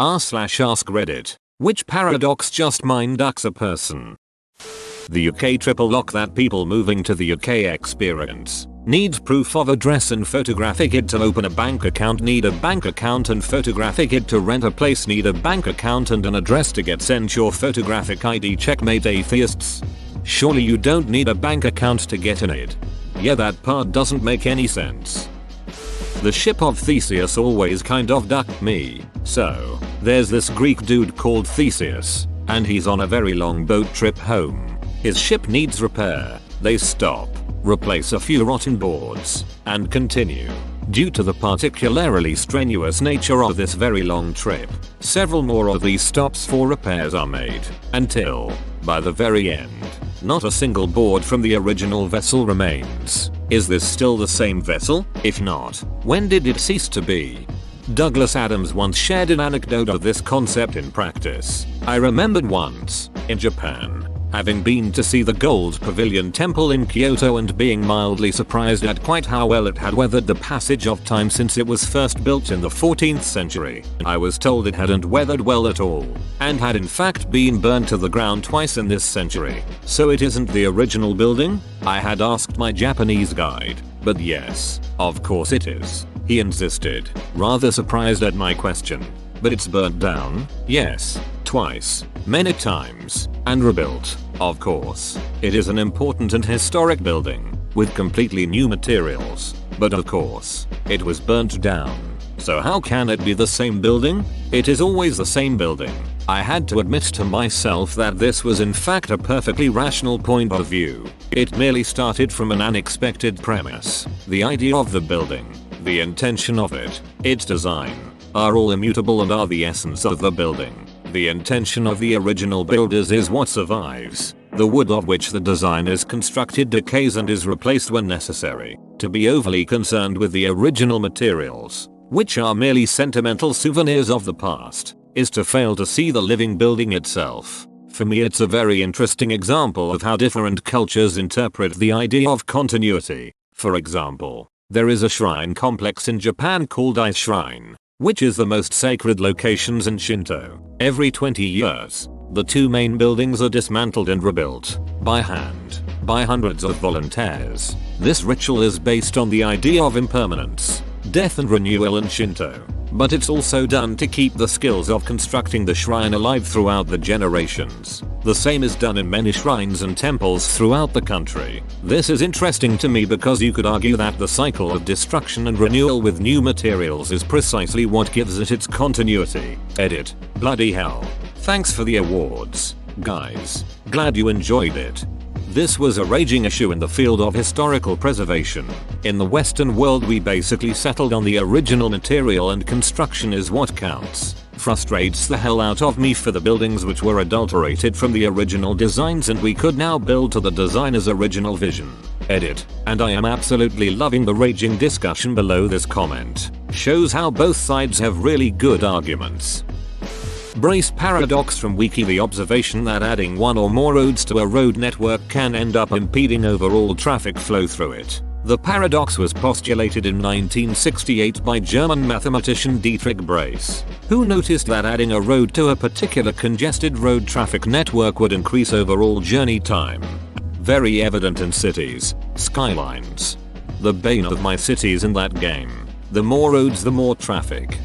r/ask Reddit. Which paradox just mind ducks a person? The UK triple lock that people moving to the UK experience. Need proof of address and photographic ID to open a bank account. Need a bank account and photographic ID to rent a place. Need a bank account and an address to get sent your photographic ID. Checkmate atheists. Surely you don't need a bank account to get an ID. Yeah, that part doesn't make any sense. The ship of Theseus always kind of ducked me. So, there's this Greek dude called Theseus, and he's on a very long boat trip home. His ship needs repair. They stop, replace a few rotten boards, and continue. Due to the particularly strenuous nature of this very long trip, several more of these stops for repairs are made, until, by the very end, not a single board from the original vessel remains. Is this still the same vessel? If not, when did it cease to be? Douglas Adams once shared an anecdote of this concept in practice. I remembered once, in Japan, having been to see the Gold Pavilion Temple in Kyoto and being mildly surprised at quite how well it had weathered the passage of time since it was first built in the 14th century. I was told it hadn't weathered well at all, and had in fact been burned to the ground twice in this century. So it isn't the original building? I had asked my Japanese guide, but yes, of course it is, he insisted, rather surprised at my question. But it's burnt down? Yes, twice, many times, and rebuilt, of course. It is an important and historic building, with completely new materials, but of course, it was burnt down. So how can it be the same building? It is always the same building. I had to admit to myself that this was in fact a perfectly rational point of view. It merely started from an unexpected premise. The idea of the building, the intention of it, its design, are all immutable and are the essence of the building. The intention of the original builders is what survives. The wood of which the design is constructed decays and is replaced when necessary. To be overly concerned with the original materials, which are merely sentimental souvenirs of the past, is to fail to see the living building itself. For me, it's a very interesting example of how different cultures interpret the idea of continuity. For example, there is a shrine complex in Japan called Ice Shrine, which is the most sacred locations in Shinto. Every 20 years, the two main buildings are dismantled and rebuilt, by hand, by hundreds of volunteers. This ritual is based on the idea of impermanence, death and renewal in Shinto, but it's also done to keep the skills of constructing the shrine alive throughout the generations. The same is done in many shrines and temples throughout the country. This is interesting to me because you could argue that the cycle of destruction and renewal with new materials is precisely what gives it its continuity. Edit. Bloody hell. Thanks for the awards, guys. Glad you enjoyed it. This was a raging issue in the field of historical preservation. In the Western world, we basically settled on the original material and construction is what counts. Frustrates the hell out of me for the buildings which were adulterated from the original designs and we could now build to the designer's original vision. Edit. And I am absolutely loving the raging discussion below this comment. Shows how both sides have really good arguments. Braess paradox from Wiki. The observation that adding one or more roads to a road network can end up impeding overall traffic flow through it. The paradox was postulated in 1968 by German mathematician Dietrich Braess, who noticed that adding a road to a particular congested road traffic network would increase overall journey time. Very evident in cities, skylines. The bane of my cities in that game. The more roads, the more traffic.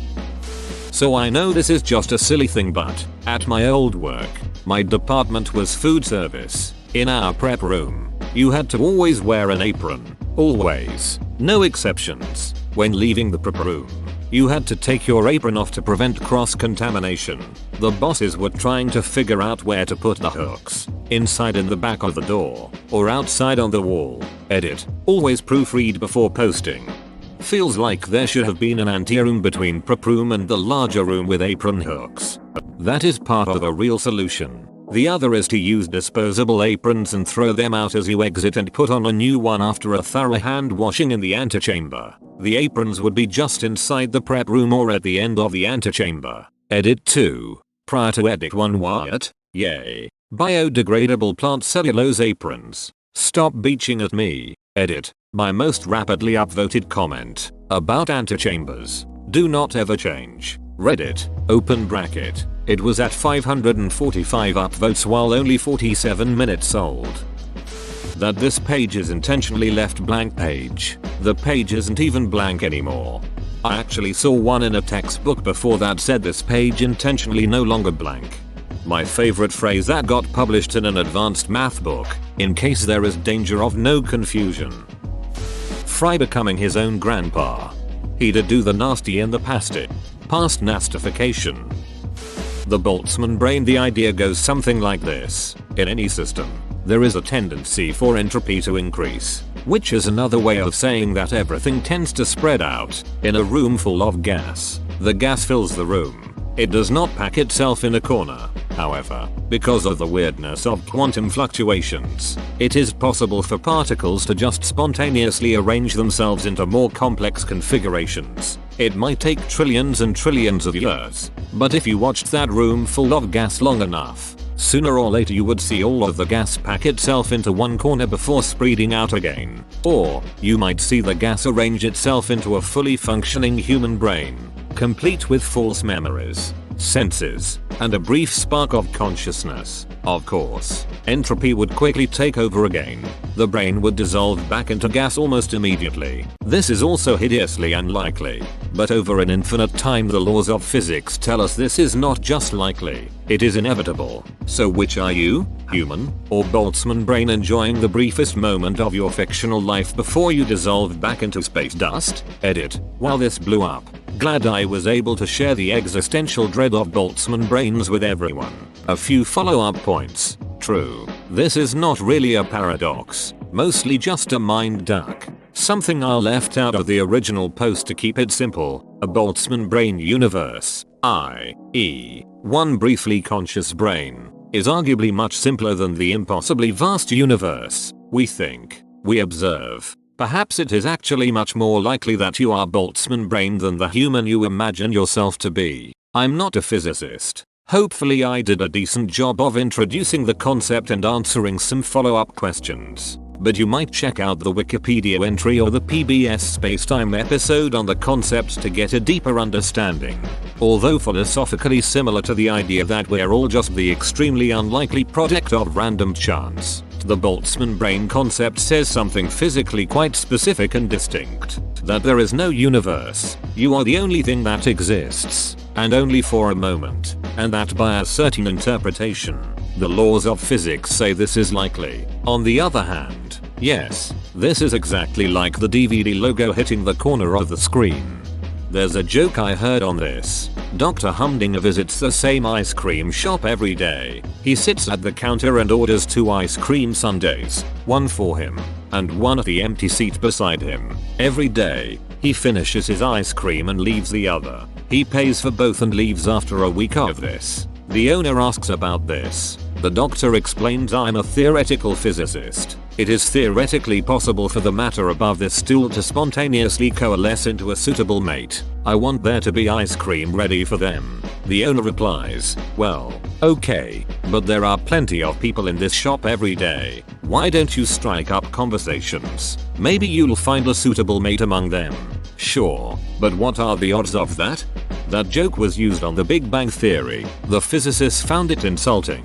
So I know this is just a silly thing, but at my old work, my department was food service. In our prep room, you had to always wear an apron. Always. No exceptions. When leaving the prep room, you had to take your apron off to prevent cross-contamination. The bosses were trying to figure out where to put the hooks. Inside in the back of the door, or outside on the wall. Edit. Always proofread before posting. Feels like there should have been an anteroom between prep room and the larger room with apron hooks. That is part of a real solution. The other is to use disposable aprons and throw them out as you exit and put on a new one after a thorough hand washing in the antechamber. The aprons would be just inside the prep room or at the end of the antechamber. Edit 2. Prior to edit 1 Wyatt. Yay. Biodegradable plant cellulose aprons. Stop beaching at me. Edit. My most rapidly upvoted comment about antechambers. Do not ever change. Reddit, open bracket. It was at 545 upvotes while only 47 minutes old. That this page is intentionally left blank page. The page isn't even blank anymore. I actually saw one in a textbook before that said this page intentionally no longer blank. My favorite phrase that got published in an advanced math book, in case there is danger of no confusion. Fry becoming his own grandpa. He'd do the nasty in the past nastification. The Boltzmann brain. The idea goes something like this. In any system, there is a tendency for entropy to increase, which is another way of saying that everything tends to spread out. In a room full of gas, the gas fills the room. It does not pack itself in a corner. However, because of the weirdness of quantum fluctuations, it is possible for particles to just spontaneously arrange themselves into more complex configurations. It might take trillions and trillions of years, but if you watched that room full of gas long enough, sooner or later you would see all of the gas pack itself into one corner before spreading out again. Or, you might see the gas arrange itself into a fully functioning human brain, complete with false memories, senses, and a brief spark of consciousness. Of course, entropy would quickly take over again. The brain would dissolve back into gas almost immediately. This is also hideously unlikely, but over an infinite time the laws of physics tell us this is not just likely, it is inevitable. So which are you, human or Boltzmann brain, enjoying the briefest moment of your fictional life before you dissolve back into space dust? Edit. While this blew up, glad I was able to share the existential dread of Boltzmann brains with everyone. A few follow-up points. True, this is not really a paradox, mostly just a mind duck. Something I left out of the original post to keep it simple. A Boltzmann brain universe, i.e., one briefly conscious brain, is arguably much simpler than the impossibly vast universe we think, we observe. Perhaps it is actually much more likely that you are Boltzmann brain than the human you imagine yourself to be. I'm not a physicist. Hopefully I did a decent job of introducing the concept and answering some follow-up questions. But you might check out the Wikipedia entry or the PBS Spacetime episode on the concept to get a deeper understanding. Although philosophically similar to the idea that we're all just the extremely unlikely product of random chance, the Boltzmann brain concept says something physically quite specific and distinct. That there is no universe. You are the only thing that exists, and only for a moment, and that by a certain interpretation, the laws of physics say this is likely. On the other hand, yes, this is exactly like the DVD logo hitting the corner of the screen. There's a joke I heard on this. Dr. Humdinger visits the same ice cream shop every day. He sits at the counter and orders 2 ice cream sundaes, one for him, and one at the empty seat beside him. Every day, he finishes his ice cream and leaves the other. He pays for both and leaves after a week of this. The owner asks about this. The doctor explains, I'm a theoretical physicist. It is theoretically possible for the matter above this stool to spontaneously coalesce into a suitable mate. I want there to be ice cream ready for them. The owner replies, well, okay, but there are plenty of people in this shop every day. Why don't you strike up conversations? Maybe you'll find a suitable mate among them. Sure, but what are the odds of that? That joke was used on The Big Bang Theory. The physicists found it insulting.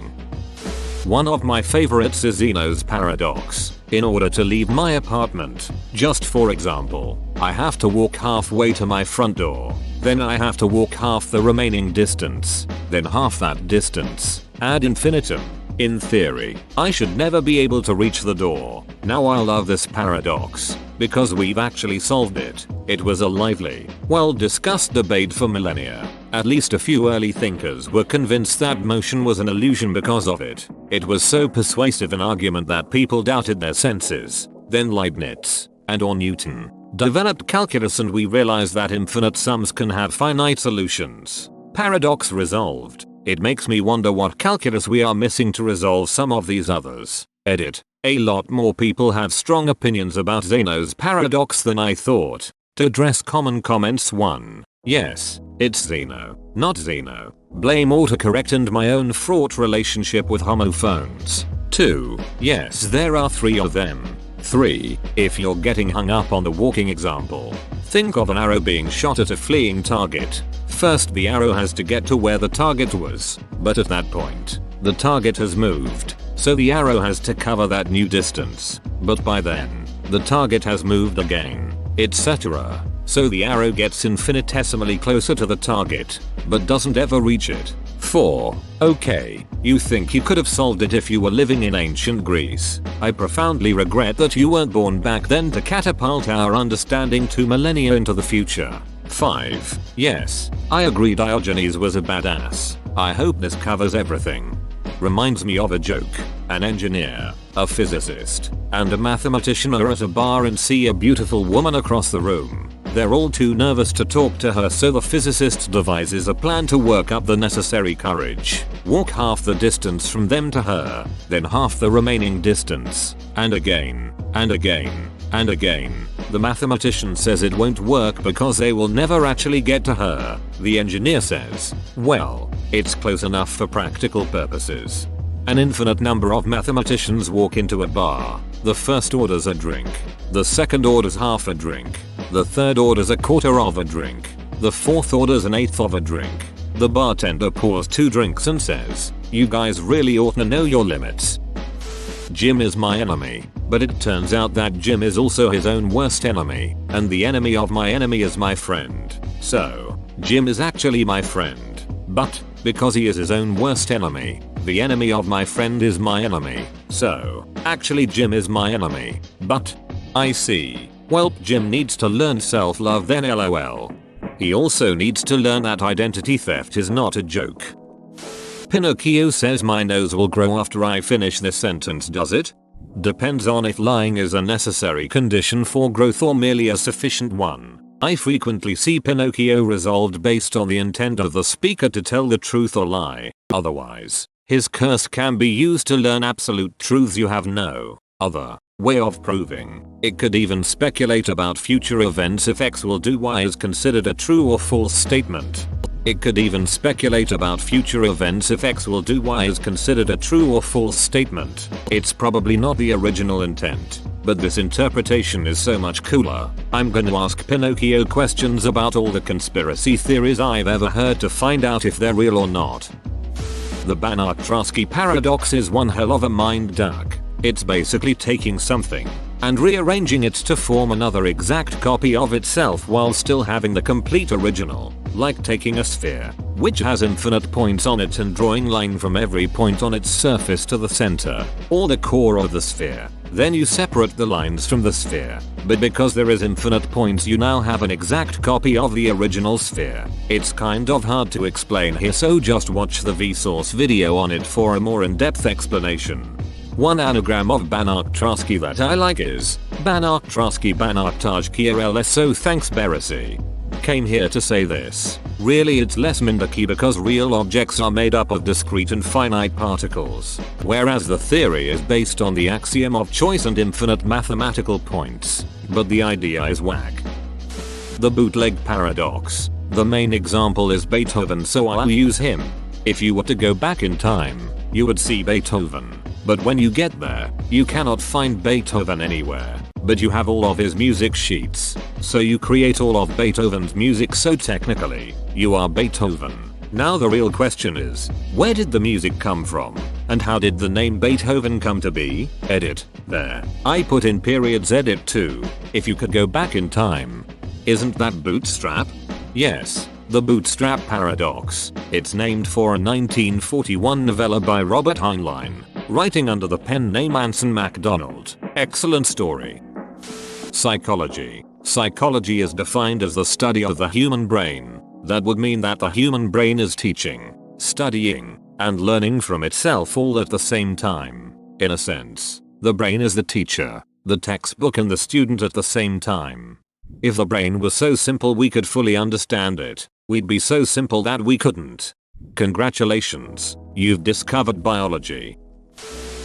One of my favorites is Zeno's paradox. In order to leave my apartment, just for example, I have to walk halfway to my front door. Then I have to walk half the remaining distance. Then half that distance. Ad infinitum. In theory, I should never be able to reach the door. Now I love this paradox, because we've actually solved it. It was a lively, well-discussed debate for millennia. At least a few early thinkers were convinced that motion was an illusion because of it. It was so persuasive an argument that people doubted their senses. Then Leibniz, and/or Newton, developed calculus, and we realized that infinite sums can have finite solutions. Paradox resolved. It makes me wonder what calculus we are missing to resolve some of these others. Edit. A lot more people have strong opinions about Zeno's paradox than I thought. To address common comments: 1. Yes, it's Zeno, not Zeno. Blame autocorrect and my own fraught relationship with homophones. 2. Yes, there are 3 of them. 3. If you're getting hung up on the walking example, think of an arrow being shot at a fleeing target. First the arrow has to get to where the target was, but at that point, the target has moved, so the arrow has to cover that new distance, but by then, the target has moved again, etc. So the arrow gets infinitesimally closer to the target, but doesn't ever reach it. 4. Okay, you think you could have solved it if you were living in ancient Greece. I profoundly regret that you weren't born back then to catapult our understanding 2 millennia into the future. 5. Yes, I agree Diogenes was a badass. I hope this covers everything. Reminds me of a joke. An engineer, a physicist, and a mathematician are at a bar and see a beautiful woman across the room. They're all too nervous to talk to her, so the physicist devises a plan to work up the necessary courage. Walk half the distance from them to her, then half the remaining distance, and again, and again, and again. The mathematician says it won't work because they will never actually get to her. The engineer says, well, it's close enough for practical purposes. An infinite number of mathematicians walk into a bar. The first orders a drink. The second orders half a drink. The third orders a quarter of a drink. The fourth orders an eighth of a drink. The bartender pours 2 drinks and says, you guys really ought to know your limits. Jim is my enemy, but it turns out that Jim is also his own worst enemy, and the enemy of my enemy is my friend. So, Jim is actually my friend. But, because he is his own worst enemy, the enemy of my friend is my enemy. So, actually Jim is my enemy. But, I see. Well, Jim needs to learn self-love then lol. He also needs to learn that identity theft is not a joke. Pinocchio says my nose will grow after I finish this sentence, does it? Depends on if lying is a necessary condition for growth or merely a sufficient one. I frequently see Pinocchio resolved based on the intent of the speaker to tell the truth or lie. Otherwise, his curse can be used to learn absolute truths you have no other way of proving. It could even speculate about future events if X will do Y is considered a true or false statement. It could even speculate about future events if X will do Y is considered a true or false statement. It's probably not the original intent, but this interpretation is so much cooler. I'm gonna ask Pinocchio questions about all the conspiracy theories I've ever heard to find out if they're real or not. The Banach-Tarski paradox is one hell of a mind duck. It's basically taking something and rearranging it to form another exact copy of itself while still having the complete original. Like taking a sphere, which has infinite points on it, and drawing line from every point on its surface to the center, or the core of the sphere. Then you separate the lines from the sphere, but because there is infinite points you now have an exact copy of the original sphere. It's kind of hard to explain here, so just watch the Vsauce video on it for a more in-depth explanation. One anagram of Banach-Tarski that I like is Banach-Tarski Banach-Tarski RLSO. Thanks Braess. Came here to say this. Really it's less minducky because real objects are made up of discrete and finite particles, whereas the theory is based on the axiom of choice and infinite mathematical points. But the idea is whack. The bootleg paradox. The main example is Beethoven, so I'll use him. If you were to go back in time, you would see Beethoven. But when you get there, you cannot find Beethoven anywhere. But you have all of his music sheets. So you create all of Beethoven's music, so technically, you are Beethoven. Now the real question is, where did the music come from? And how did the name Beethoven come to be? Edit. There. I put in periods edit too. If you could go back in time. Isn't that bootstrap? Yes. The Bootstrap Paradox. It's named for a 1941 novella by Robert Heinlein, writing under the pen name Anson MacDonald. Excellent story. Psychology. Psychology is defined as the study of the human brain. That would mean that the human brain is teaching, studying, and learning from itself all at the same time. In a sense, the brain is the teacher, the textbook, and the student at the same time. If the brain was so simple we could fully understand it, we'd be so simple that we couldn't. Congratulations, you've discovered biology.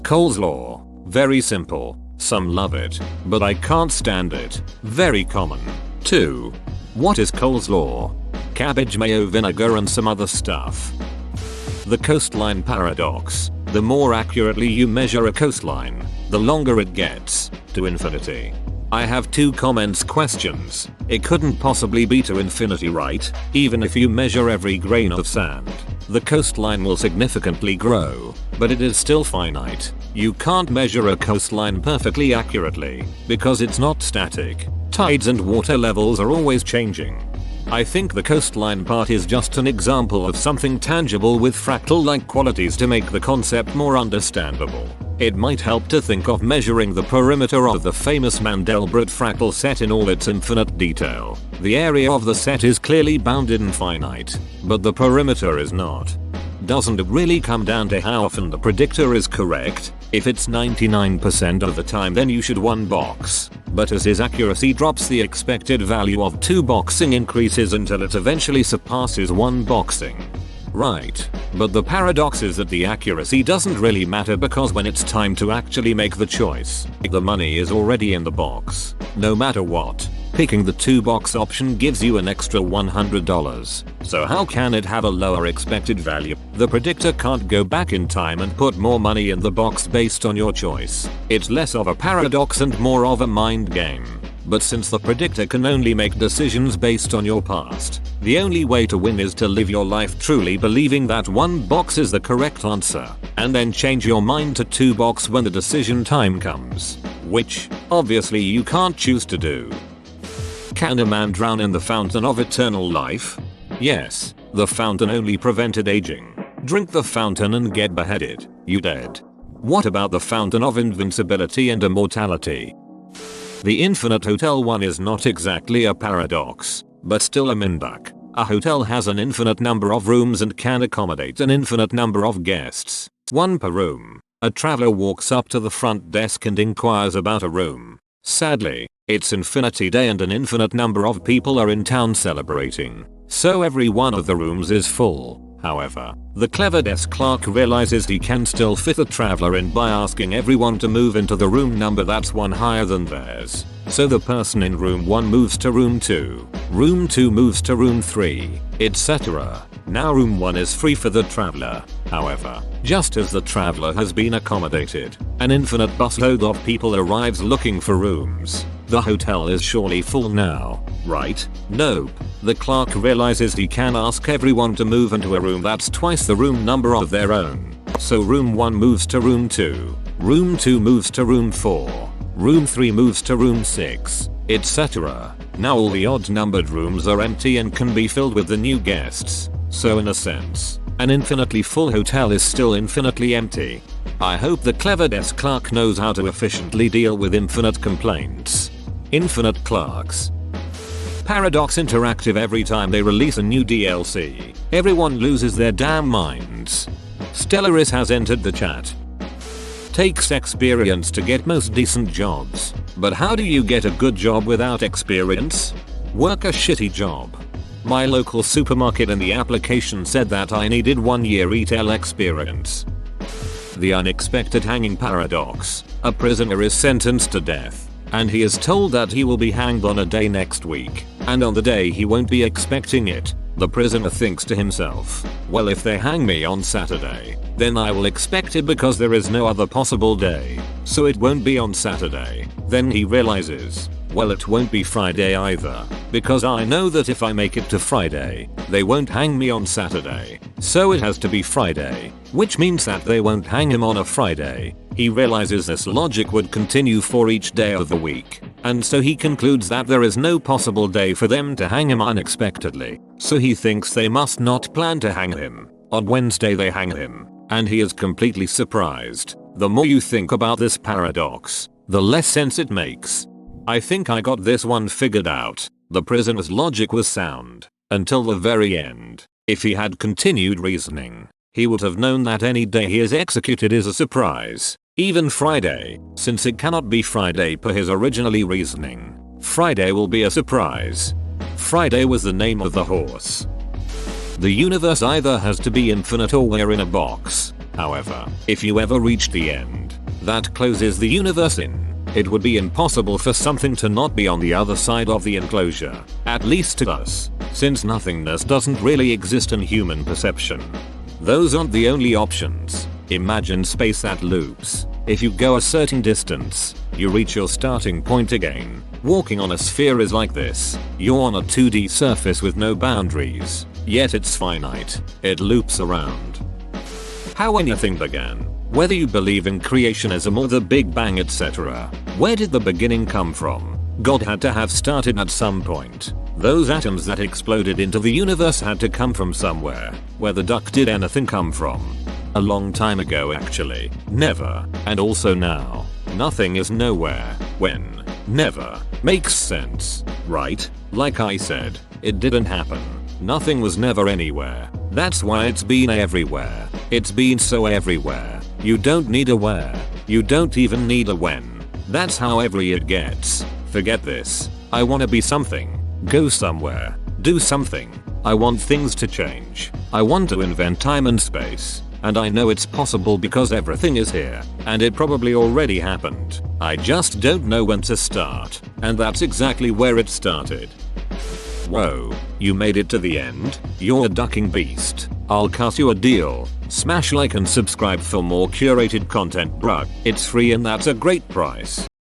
Cole's law. Very simple. Some love it, but I can't stand it. Very common. 2. What is Cole's law? Cabbage, mayo, vinegar, and some other stuff. The coastline paradox. The more accurately you measure a coastline, the longer it gets. to infinity. I have 2 comments questions. It couldn't possibly be to infinity, right? Even if you measure every grain of sand, the coastline will significantly grow, but it is still finite. You can't measure a coastline perfectly accurately, because it's not static. Tides and water levels are always changing. I think the coastline part is just an example of something tangible with fractal-like qualities to make the concept more understandable. It might help to think of measuring the perimeter of the famous Mandelbrot fractal set in all its infinite detail. The area of the set is clearly bounded and finite, but the perimeter is not. Doesn't it really come down to how often the predictor is correct? If it's 99% of the time, then you should 1 box. But as his accuracy drops, the expected value of 2 boxing increases until it eventually surpasses 1 boxing. Right. But the paradox is that the accuracy doesn't really matter, because when it's time to actually make the choice, the money is already in the box. No matter what. Picking the 2 box option gives you an extra $100. So how can it have a lower expected value? The predictor can't go back in time and put more money in the box based on your choice. It's less of a paradox and more of a mind game. But since the predictor can only make decisions based on your past, the only way to win is to live your life truly believing that 1 box is the correct answer, and then change your mind to 2 box when the decision time comes. Which, obviously, you can't choose to do. Can a man drown in the fountain of eternal life? Yes, the fountain only prevented aging. Drink the fountain and get beheaded, you dead. What about the fountain of invincibility and immortality? The infinite hotel one is not exactly a paradox, but still a minback. A hotel has an infinite number of rooms and can accommodate an infinite number of guests, 1 per room. A traveler walks up to the front desk and inquires about a room. Sadly, it's Infinity Day and an infinite number of people are in town celebrating, so every one of the rooms is full. However, the clever desk clerk realizes he can still fit the traveler in by asking everyone to move into the room number that's 1 higher than theirs. So the person in room 1 moves to room 2, room 2 moves to room 3, etc. Now room 1 is free for the traveler. However, just as the traveler has been accommodated, an infinite busload of people arrives looking for rooms. The hotel is surely full now, right? Nope. The clerk realizes he can ask everyone to move into a room that's twice the room number of their own. So room 1 moves to room 2, room 2 moves to room 4, room 3 moves to room 6, etc. Now all the odd numbered rooms are empty and can be filled with the new guests. So in a sense, an infinitely full hotel is still infinitely empty. I hope the clever desk clerk knows how to efficiently deal with infinite complaints. Infinite clerks. Paradox Interactive, every time they release a new DLC, everyone loses their damn minds. Stellaris has entered the chat. Takes experience to get most decent jobs. But how do you get a good job without experience? Work a shitty job. My local supermarket in the application said that I needed 1 year retail experience. The unexpected hanging paradox. A prisoner is sentenced to death, and he is told that he will be hanged on a day next week, and on the day he won't be expecting it. The prisoner thinks to himself, well, if they hang me on Saturday, then I will expect it because there is no other possible day, so it won't be on Saturday. Then he realizes, well, it won't be Friday either, because I know that if I make it to Friday, they won't hang me on Saturday, so it has to be Friday, which means that they won't hang him on a Friday. He realizes this logic would continue for each day of the week, and so he concludes that there is no possible day for them to hang him unexpectedly, so he thinks they must not plan to hang him. On Wednesday they hang him, and he is completely surprised. The more you think about this paradox, the less sense it makes. I think I got this one figured out. The prisoner's logic was sound, until the very end. If he had continued reasoning, he would have known that any day he is executed is a surprise. Even Friday, since it cannot be Friday per his originally reasoning. Friday will be a surprise. Friday was the name of the horse. The universe either has to be infinite or we're in a box. However, if you ever reach the end, that closes the universe in. It would be impossible for something to not be on the other side of the enclosure, at least to us, since nothingness doesn't really exist in human perception. Those aren't the only options. Imagine space that loops. If you go a certain distance, You reach your starting point again. Walking on a sphere is like this. You're on a 2D surface with no boundaries, yet it's finite. It loops around. How anything began. Whether you believe in creationism or the Big Bang, etc. Where did the beginning come from? God had to have started at some point. Those atoms that exploded into the universe had to come from somewhere. Where the duck did anything come from? A long time ago actually. Never. And also now. Nothing is nowhere. When? Never. Makes sense. Right? Like I said, it didn't happen. Nothing was never anywhere. That's why it's been everywhere. It's been so everywhere. You don't need a where. You don't even need a when. That's how every it gets. Forget this. I wanna be something. Go somewhere. Do something. I want things to change. I want to invent time and space. And I know it's possible because everything is here. And it probably already happened. I just don't know when to start. And that's exactly where it started. Whoa, you made it to the end? You're a ducking beast. I'll cut you a deal. Smash like and subscribe for more curated content, bruh. It's free and that's a great price.